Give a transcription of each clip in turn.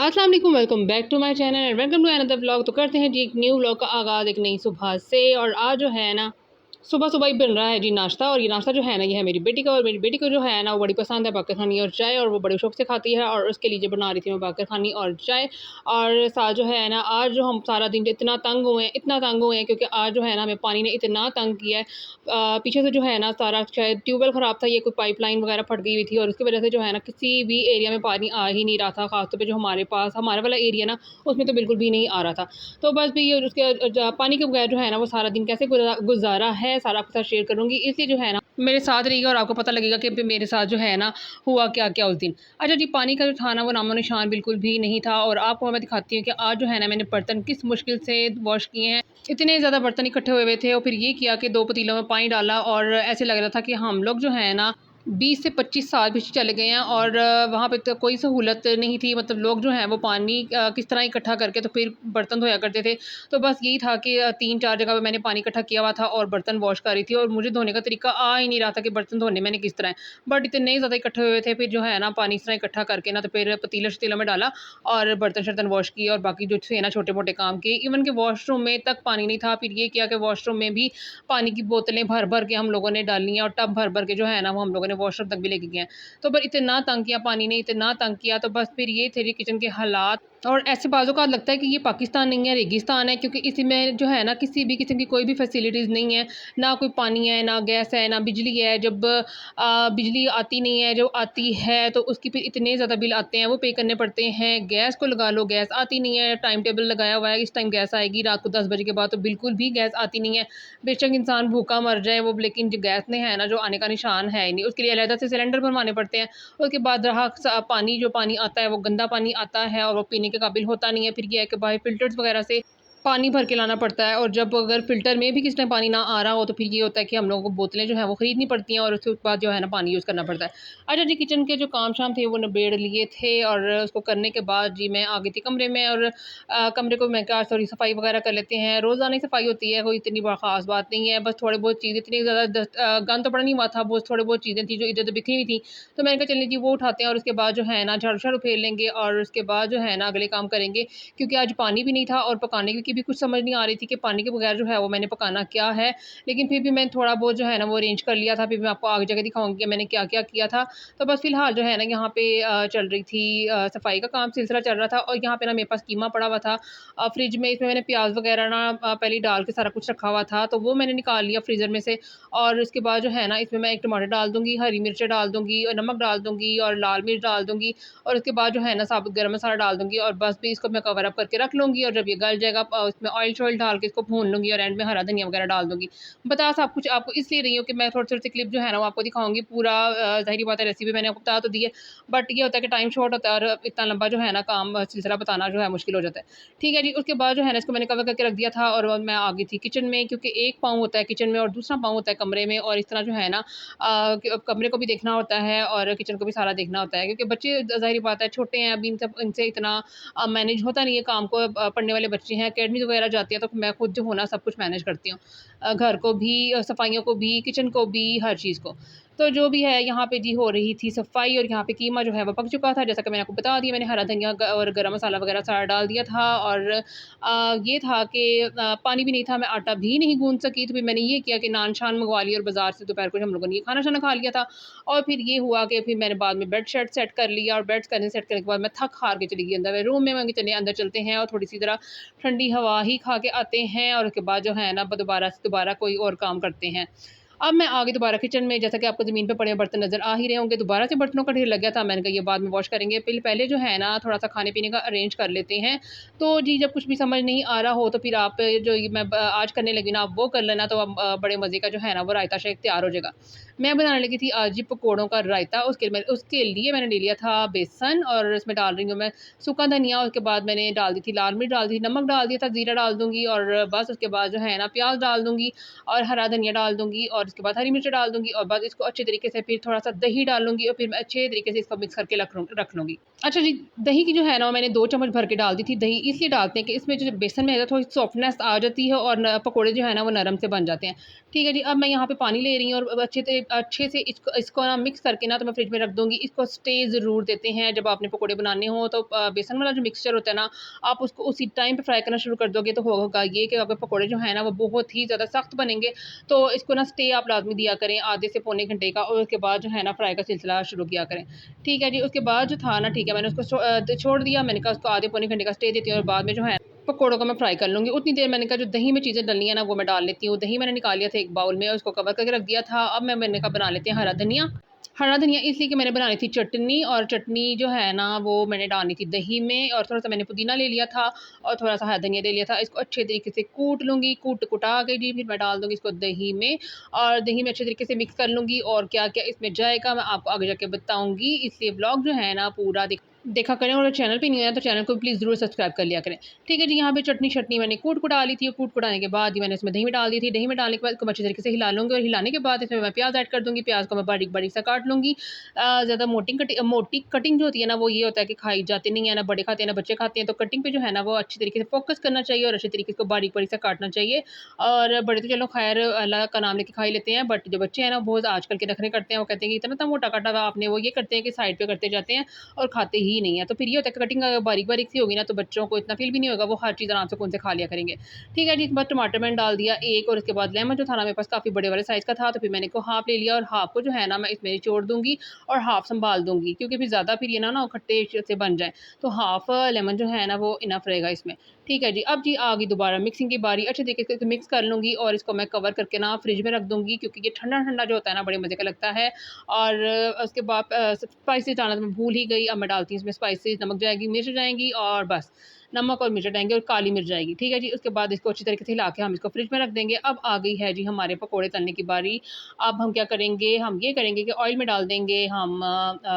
अस्सलाम वालेकुम, welcome back to my channel and welcome to another vlog. तो करते हैं जी एक न्यू व्लॉग का आगाज़ एक नई सुबह से। और आज जो है ना सुबह सुबह ही बन रहा है जी नाश्ता। और ये नाश्ता जो है ना ये है मेरी बेटी का, और मेरी बेटी को जो है ना वो बड़ी पसंद है बाकर खानी और चाय, और वो बड़े शौक से खाती है। और उसके लिए बना रही थी मैं बाकर खानी और चाय। और साथ जो है ना आज जो हम सारा दिन इतना तंग हुए हैं, इतना तंग हुए हैं, क्योंकि आज जो है ना हमें पानी ने इतना तंग किया है। पीछे से जो है ना सारा शायद ट्यूबवेल ख़राब था, ये कोई पाइपलाइन वगैरह फट गई हुई थी, और उसकी वजह से जो है ना किसी भी एरिया में पानी आ ही नहीं रहा था। खासतौर पे जो हमारे पास हमारा वाला एरिया ना उसमें तो बिल्कुल भी नहीं आ रहा था। तो बस भी ये उसके पानी के बगैर जो है ना वो सारा दिन कैसे गुजारा है सारा आपके साथ शेयर करूँगी। इसलिए जो है ना मेरे साथ रहिएगा और आपको पता लगेगा कि मेरे साथ जो है ना हुआ क्या क्या उस दिन। अच्छा जी, पानी का जो था ना वो नामो निशान बिल्कुल भी नहीं था। और आपको मैं दिखाती हूँ कि आज जो है ना मैंने बर्तन किस मुश्किल से वॉश किए हैं। इतने ज़्यादा बर्तन इकट्ठे हुए थे, और फिर ये किया कि 2 पतीलों में पानी डाला, और ऐसे लग रहा था कि हम लोग जो है ना 20 से 25 साल पीछे चले गए हैं। और वहाँ पे तो कोई सहूलत नहीं थी, मतलब लोग जो हैं वो पानी किस तरह इकट्ठा करके तो फिर बर्तन धोया करते थे। तो बस यही था कि 3-4 जगह पे मैंने पानी इकट्ठा किया हुआ था और बर्तन वॉश कर रही थी, और मुझे धोने का तरीका आ ही नहीं रहा था कि बर्तन धोने मैंने किस तरह है। बट इतने ज़्यादा इकट्ठे हुए थे, फिर जो है ना पानी इस तरह इकट्ठा करके ना तो फिर पतीलों-शतीलों में डाला और बर्तन-शर्तन वॉश किए, और बाकी जो थे ना छोटे-मोटे काम किए। इवन कि वॉशरूम में तक पानी नहीं था। फिर ये किया कि वॉशरूम में भी पानी की बोतलें भर-भर के हम लोगों ने डाली हैं, और टब भर-भर के जो है ना वो हम लोगों ने वॉशरूम तक भी लेके गए हैं। तो पर इतना तंग किया पानी ने, इतना तंग किया, तो बस फिर ये थे जी किचन के हालात। और ऐसे बाज़ों का लगता है कि ये पाकिस्तान नहीं है, रेगिस्तान है, क्योंकि इसी में जो है ना किसी भी किस्म की कोई भी फैसिलिटीज़ नहीं है। ना कोई पानी है, ना गैस है, ना बिजली है। जब बिजली आती नहीं है, जो आती है तो उसकी फिर इतने ज़्यादा बिल आते हैं, वो पे करने पड़ते हैं। गैस को लगा लो, गैस आती नहीं है। टाइम टेबल लगाया हुआ है, इस टाइम गैस आएगी, रात को 10 बजे के बाद तो बिल्कुल भी गैस आती नहीं है। बेशक इंसान भूखा मर जाए वो, लेकिन जो गैस ने है ना जो आने का निशान है ही नहीं। उसके लिए अलग से सिलेंडर भरवाने पड़ते हैं। उसके बाद रहा पानी, जो पानी आता है वो गंदा पानी आता है, और वो पीने के काबिल होता नहीं है। फिर ये है कि भाई फ़िल्टर्स वगैरह से पानी भर के लाना पड़ता है। और जब अगर फ़िल्टर में भी किसी टाइम पानी ना आ रहा हो तो फिर ये होता है कि हम लोगों को बोतलें जो हैं वो ख़रीदनी पड़ती हैं, और उसके बाद जो है ना पानी यूज़ करना पड़ता है। अच्छा जी, किचन के जो काम-शाम थे वो निबेड़ लिए थे, और उसको करने के बाद जी मैं आ गई थी कमरे में। और कमरे को मैं कहा थोड़ी सफाई वगैरह कर लेते हैं। रोज़ाना ही सफाई होती है, कोई इतनी ख़ास बात नहीं है। बस थोड़ी बहुत चीज़ें, इतनी ज़्यादा गंद तो पड़ा नहीं हुआ था, बस थोड़ी बहुत चीज़ें थी जो इधर-उधर बिखरी हुई थी। तो मैंने कहा चलिए जी वो उठाते हैं, और उसके बाद जो है ना झाड़ू-शाड़ू फेर लेंगे, और उसके बाद जो है ना अगले काम करेंगे। क्योंकि आज पानी भी नहीं था, और पकाने की भी कुछ समझ नहीं आ रही थी कि पानी के बगैर जो है वो मैंने पकाना क्या है। लेकिन फिर भी मैंने थोड़ा बहुत जो है ना वो अरेंज कर लिया था। फिर मैं आपको आगे जाके दिखाऊँगी कि मैंने क्या-क्या किया था। तो बस फ़िलहाल जो है ना यहाँ पे चल रही थी सफाई का काम सिलसिला चल रहा था। और यहाँ पे ना मेरे पास कीमा पड़ा हुआ था फ्रिज में। इसमें मैंने प्याज़ वगैरह ना पहले ही डाल के सारा कुछ रखा हुआ था, तो वो मैंने निकाल लिया फ्रीज़र में से। और उसके बाद जो है ना इसमें मैं 1 टमाटर डाल दूँगी, हरी मिर्चें डाल दूँगी, और नमक डाल दूँगी, और लाल मिर्च डाल दूँगी, और उसके बाद जो है ना साबुत गरम मसाला डाल दूँगी, और बस भी इसको मैं कवर अप करके रख लूँगी। और जब ये गल जाएगा उसमें ऑयल-शॉयल डाल के इसको भून लूँगी, और एंड में हरा धनिया वगैरह डाल दूँगी। बता सब कुछ आपको इसलिए रही हूँ कि मैं थोड़ी-थोड़ी सी क्लिप जो है ना वो आपको दिखाऊँगी। पूरा ज़ाहिर-सी बात है रेसिपी मैंने आपको बता तो दी है, बट ये होता है कि टाइम शॉर्ट होता है, और इतना लंबा जो है ना काम सिलसिला बताना जो है मुश्किल हो जाता है। ठीक है जी, उसके बाद जो है ना इसको मैंने कवर करके रख दिया था, और मैं आ गई थी किचन में, क्योंकि एक पाँव होता है किचन में और दूसरा पाँव होता है कमरे में। और इस तरह जो है ना कमरे को भी देखना होता है और किचन को भी सारा देखना होता है, क्योंकि बच्चे ज़ाहिर बात है छोटे हैं अभी, इनसे इतना मैनेज होता नहीं है काम को। पढ़ने वाले बच्चे हैं, अकेडमी वगैरह जाती है, तो मैं खुद जो हूँ ना सब कुछ मैनेज करती हूँ। घर को भी, सफाइयों को भी, किचन को भी, हर चीज़ को। तो जो भी है यहाँ पे जी हो रही थी सफाई, और यहाँ पे कीमा जो है वो पक चुका था, जैसा कि मैंने आपको बता दिया। मैंने हरा धनिया और गरम मसाला वगैरह सारा डाल दिया था। और ये था कि पानी भी नहीं था, मैं आटा भी नहीं गूँध सकी। तो फिर मैंने ये किया कि नान-शान मँगवा ली, और बाज़ार से दोपहर को हम लोगों ने ये खाना-शाना खा लिया था। और फिर ये हुआ कि फिर मैंने बाद में बेड-शेड सेट कर लिया, और बेड सेट करने के बाद मैं थक-हार के चली गई अंदर रूम में। मैं कहा चलिए अंदर चलते हैं और थोड़ी-सी ज़रा ठंडी हवा ही खा के आते हैं, और उसके बाद जो है ना दोबारा कोई और काम करते हैं। अब मैं आ गई दोबारा किचन में, जैसा कि आपको ज़मीन पे पड़े बर्तन नज़र आ ही रहे होंगे। दोबारा से बर्तनों का ढेर लग गया था। मैंने कहा ये बाद में वॉश करेंगे, पहले जो है ना थोड़ा-सा खाने-पीने का अरेंज कर लेते हैं। तो जी जब कुछ भी समझ नहीं आ रहा हो तो फिर आप जो ये मैं आज करने लगी ना आप वो कर लेना, तो बड़े मज़े का जो है ना वो रायता शेक तैयार हो जाएगा। मैं बनाने लगी थी आज जी पकौड़ों का रायता। उसके लिए मैंने ले लिया था बेसन, और इसमें डाल रही हूँ मैं सूखा धनिया। उसके बाद मैंने डाल दी थी लाल मिर्च, डाल दी थी, नमक डाल दिया था, ज़ीरा डाल दूँगी, और बस उसके बाद जो है ना प्याज़ डाल दूँगी, और हरा धनिया डाल दूँगी, और उसके बाद हरी मिर्च डाल दूँगी, और बस इसको अच्छे तरीके से फिर थोड़ा-सा दही डालूँगी, और फिर मैं अच्छे तरीके से इसको मिक्स करके रख लूँगी। अच्छा जी, दही की जो है ना मैंने 2 चम्मच भर के डाल दी थी। दही इसलिए डालते हैं कि इसमें जो बेसन में है थोड़ी सॉफ्टनेस आ जाती है, और पकोड़े जो है ना वो नरम से बन जाते हैं। ठीक है जी, अब मैं यहाँ पे पानी ले रही हूँ, और अच्छे से अच्छे से इसको ना मिक्स करके ना तो मैं फ्रिज में रख दूँगी। इसको स्टे ज़रूर देते हैं जब आपने पकोड़े बनाने हो तो बेसन वाला जो मिक्सचर होता है ना, आप उसको उसी टाइम पे फ्राई करना शुरू कर दोगे तो होगा ये कि आपके पकोड़े जो हैं ना वो बहुत ही ज़्यादा सख्त बनेंगे। तो इसको ना स्टे आप लाज़मी दिया करें आधे से पौने घंटे का, और उसके बाद जो है ना फ्राई का सिलसिला शुरू किया करें। ठीक है जी, उसके बाद जो था ना, ठीक है, मैंने उसको छोड़ दिया। मैंने कहा उसको आधे पौने घंटे का स्टे देती हूँ और बाद में जो है पकोड़ों को मैं फ्राई कर लूँगी। उतनी देर मैंने कहा जो दही में चीज़ें डलनी है ना वो मैं डाल लेती हूँ। दही मैंने निकाल लिया था एक बाउल में और उसको कवर करके रख दिया था। अब मैंने कहा बना लेते हैं हरा धनिया। हरा धनिया इसलिए कि मैंने बनानी थी चटनी, और चटनी जो है ना वो मैंने डालनी थी दही में, और थोड़ा-सा मैंने पुदीना ले लिया था और थोड़ा-सा हरा धनिया ले लिया था। इसको अच्छे तरीके से कूट लूँगी, कुटा के जी फिर मैं डाल दूँगी इसको दही में, और दही में अच्छे तरीके से मिक्स कर लूँगी, और क्या-क्या इसमें जाएगा मैं आपको आगे जाके बताऊँगी। इसलिए व्लॉग जो है ना पूरा देखा करें, और चैनल पे नहीं आया तो चैनल को प्लीज़ ज़रूर सब्सक्राइब कर लिया करें। ठीक है जी, यहाँ पे चटनी मैंने कुटा ली थी, और कुटाने के बाद ही मैंने इसमें दही में डाल दी थी। दही में डालने के बाद इसको अच्छे तरीके से हिला लूँगी, और हिलाने के बाद इसमें मैं प्याज़ ऐड कर दूँगी। प्याज़ को मैं बारीक-बारीक सा काट लूँगी। ज़्यादा मोटी कटिंग जो होती है ना वो ये होता है कि खाई जाती नहीं है, ना बड़े खाते हैं ना बच्चे खाते हैं। तो कटिंग पे जो है ना वो अच्छी तरीके से फ़ोकस करना चाहिए और अच्छे तरीके से बारीक-बारीक सा काटना चाहिए। और बड़े तो चलो ख़ैर अल्लाह का नाम लेके खा ही लेते हैं, बट जो बच्चे हैं ना बहुत आजकल के नखरे करते हैं। वो कहते हैं कि इतना-इतना मोटा काटा हुआ आपने, वो ये करते हैं कि साइड पे करते जाते हैं और खाते ही नहीं है। तो फिर ये होता है कि कटिंग बारीक-बारीक सी होगी ना तो बच्चों को इतना फ़ील भी नहीं होगा, वो हर चीज़ आराम से कौन से खा लिया करेंगे। ठीक है जी, इसके बाद टमाटर मैंने डाल दिया एक, और उसके बाद लेमन जो था ना मेरे पास काफ़ी बड़े वाले साइज़ का था, तो फिर मैंने इसको हाफ़ ले लिया, और हाफ़ को जो है ना मैं इसमें निचोड़ दूँगी और हाफ़ संभाल दूँगी, क्योंकि फिर ज़्यादा फिर ये ना खट्टे से बन जाए। तो हाफ़ लेमन जो है ना वो इनफ रहेगा इसमें। ठीक है जी, अब जी आ गई दोबारा मिक्सिंग की बारी। अच्छे तरीके से मिक्स कर लूँगी और इसको मैं कवर करके ना फ्रिज में रख दूँगी, क्योंकि ये ठंडा-ठंडा जो होता है ना बड़े मज़े का लगता है। और उसके बाद स्पाइसेस डालना तो मैं भूल ही गई। अब मैं डालती हूँ इसमें स्पाइसेस, नमक जाएगी, मिर्च जाएँगी, और बस नमक और मिर्च डालेंगे और काली मिर्च जाएगी। ठीक है जी, उसके बाद इसको अच्छी तरीके से हिला के हम इसको फ्रिज में रख देंगे। अब आ गई है जी हमारे पकोड़े तलने की बारी। अब हम क्या करेंगे, हम ये करेंगे कि ऑयल में डाल देंगे हम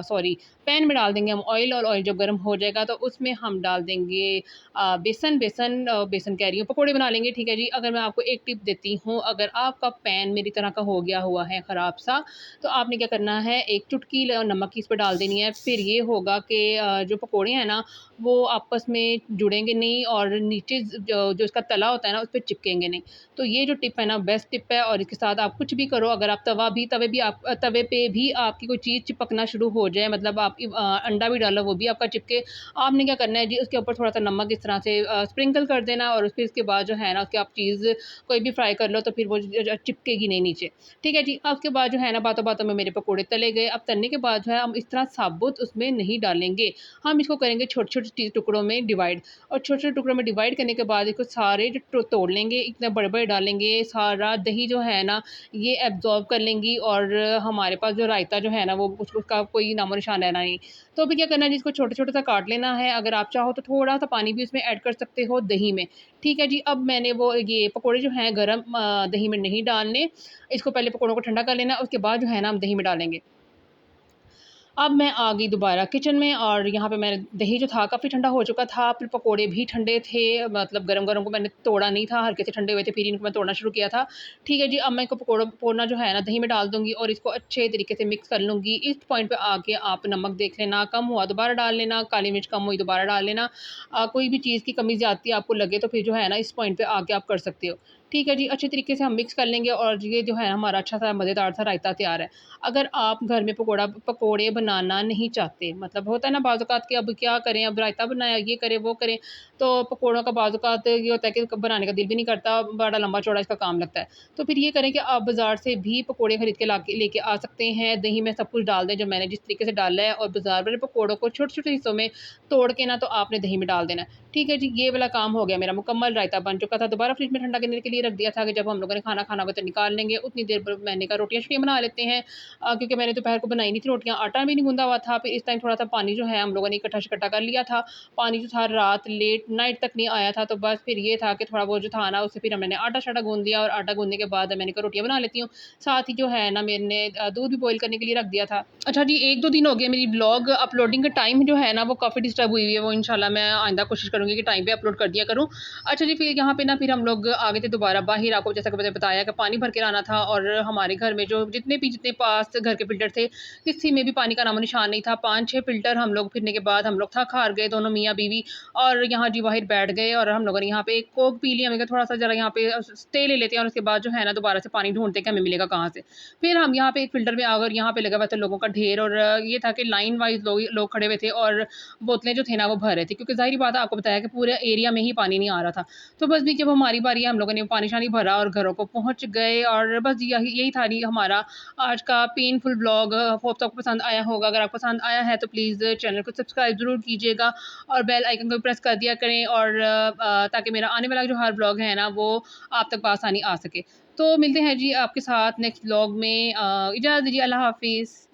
सॉरी पैन में डाल देंगे हम ऑयल, और ऑयल जब गर्म हो जाएगा तो उसमें हम डाल देंगे बेसन कह रही हूँ, पकोड़े बना लेंगे। ठीक है जी, अगर मैं आपको एक टिप देती हूँ, अगर आपका पैन मेरी तरह का हो गया हुआ है ख़राब सा, तो आपने क्या करना है, एक चुटकी नमक की इस पे डाल देनी है। फिर ये होगा कि जो पकोड़े हैं ना वो आपस में जुड़ेंगे नहीं, और नीचे जो इसका तला होता है ना उस पे चिपकेंगे नहीं। तो ये जो टिप है ना बेस्ट टिप है, और इसके साथ आप कुछ भी करो, अगर आप तवे पे भी आपकी कोई चीज़ चिपकना शुरू हो जाए, मतलब आप अंडा भी डालो वो भी आपका चिपके, आपने क्या करना है जी उसके ऊपर थोड़ा-सा नमक इस तरह से स्प्रिंकल कर देना, और फिर इसके बाद जो है ना उसकी आप चीज़ कोई भी फ्राई कर लो तो फिर वो चिपकेगी नहीं नीचे। ठीक है जी, अब उसके बाद जो है ना बातों-बातों में मेरे पकोड़े तले गए। अब तलने के बाद जो है हम इस तरह साबुत उसमें नहीं डालेंगे, हम इसको करेंगे छोटे-छोटे टुकड़ों में डिवाइड, और छोटे-छोटे टुकड़ों में डिवाइड करने के बाद इसको सारे जो तोड़ लेंगे, इतने बड़े-बड़े डालेंगे, सारा दही जो है ना ये एब्ज़ॉर्ब कर लेंगी, और हमारे पास जो रायता जो है ना वो उसका कोई नामो-निशान रहना नहीं। तो अभी क्या करना है जी, इसको छोटा-छोटा सा काट लेना है। अगर आप चाहो तो थोड़ा-सा पानी भी उसमें ऐड कर सकते हो दही में। ठीक है जी, अब मैंने वो ये पकोड़े जो हैं गरम दही में नहीं डालने, इसको पहले पकोड़ों को ठंडा कर लेना, उसके बाद जो है ना हम दही में डालेंगे। अब मैं आ गई दोबारा किचन में, और यहाँ पे मैंने दही जो था काफ़ी ठंडा हो चुका था, फिर पकोड़े भी ठंडे थे, मतलब गरम-गरम को मैंने तोड़ा नहीं था, हल्के से ठंडे हुए थे, फिर इनको मैं तोड़ना शुरू किया था। ठीक है जी, अब मैं इनको पोड़ना जो है ना दही में डाल दूँगी, और इसको अच्छे तरीके से मिक्स कर लूँगी। इस पॉइंट पे आके आप नमक देख लेना, कम हुआ दोबारा डाल लेना, काली मिर्च कम हुई दोबारा डाल लेना। कोई भी चीज़ की कमी ज़्यादती आपको लगे तो फिर जो है ना इस पॉइंट पे आके आप कर सकते हो। ठीक है जी, अच्छे तरीके से हम मिक्स कर लेंगे, और ये जो है हमारा अच्छा-सा मज़ेदार सा रायता तैयार है। अगर आप घर में पकोड़े बनाना नहीं चाहते, मतलब होता है ना बाज़ औक़ात कि अब क्या करें, अब रायता बनाया, ये करें, वो करें, तो पकोड़ों का बाज़ औक़ात ये होता है कि बनाने का दिल भी नहीं करता, बड़ा लंबा-चौड़ा इसका काम लगता है। तो फिर ये करें कि आप बाज़ार से भी पकोड़े खरीद के लेके आ सकते हैं। दही में सब कुछ डाल दें जो मैंने जिस तरीके से डाला है, और बाज़ार वाले पकोड़ों को छोटे-छोटे हिस्सों में तोड़ के ना तो आपने दही में डाल देना है। ठीक है जी, ये वाला काम हो गया मेरा मुकम्मल, रायता बन चुका था। दोबारा फ्रिज में ठंडा करने के लिए रख दिया था कि जब हम लोगों ने खाना खाना होगा तो निकाल लेंगे। उतनी देर पर मैंने कहा रोटियाँ-शोटियाँ बना लेते हैं, क्योंकि मैंने दोपहर को बनाई नहीं थी रोटियाँ, आटा भी नहीं गूँधा हुआ था। फिर इस टाइम थोड़ा-सा पानी जो है हम लोगों ने इकट्ठा-शिकट्ठा कर लिया था। पानी जो था रात लेट नाइट तक नहीं आया था, तो बस फिर ये था कि थोड़ा बहुत जो था ना उससे फिर मैंने आटा-शाटा गूँध लिया, और आटा गूँधने के बाद मैंने कहा रोटियाँ बना लेती हूँ। साथ ही जो है ना मैंने दूध भी बॉयल करने के लिए रख दिया था। अच्छा जी, 1-2 दिन हो गए मेरी व्लॉग अपलोडिंग का टाइम जो है ना वो काफ़ी डिस्टर्ब हुई है, वो इंशाल्लाह मैं आइंदा कोशिश करूँगी कि टाइम पे अपलोड कर दिया करूँ। अच्छा जी, फिर यहाँ पे ना फिर हम लोग आ गए थे दोबारा दोबारा बाहर आपको जैसा कि मैंने बताया कि पानी भर के लाना था, और हमारे घर में जो जितने पास घर के फ़िल्टर थे, किसी में भी पानी का नामो निशान नहीं था। 5-6 फ़िल्टर हम लोग फिरने के बाद हम लोग थक हार गए, दोनों मियाँ बीवी, और यहाँ जी बाहर बैठ गए और हम लोगों ने यहाँ पे एक कोक पी लिया। हमने कहा थोड़ा-सा ज़रा यहाँ पे स्टे ले लेते हैं और उसके बाद जो है ना दोबारा से पानी ढूँढते हैं कि हमें मिलेगा कहाँ से। फिर हम यहाँ पे एक फ़िल्टर में आकर यहाँ पे लगा हुआ था लोगों का ढेर, और ये था कि लाइन वाइज़ लोग खड़े हुए थे और बोतलें जो थे ना वो भर रहे थे, क्योंकि ज़ाहिर-सी बात है आपको बताया कि पूरे एरिया में ही पानी नहीं आ रहा था। तो बस भी जब हमारी बारी है हम लोगों ने पानी-शानी भरा और घरों को पहुँच गए, और बस यही यही था जी हमारा आज का पेनफुल व्लॉग। होप तो आपको पसंद आया होगा। अगर आपको पसंद आया है तो प्लीज़ चैनल को सब्सक्राइब ज़रूर कीजिएगा और बेल आइकन को प्रेस कर दिया करें, और ताकि मेरा आने वाला जो हर व्लॉग है ना वो आप तक बआसानी आ सके। तो मिलते हैं जी आपके साथ नेक्स्ट व्लॉग में। इजाज़त दीजिए। अल्लाह हाफ़िज़।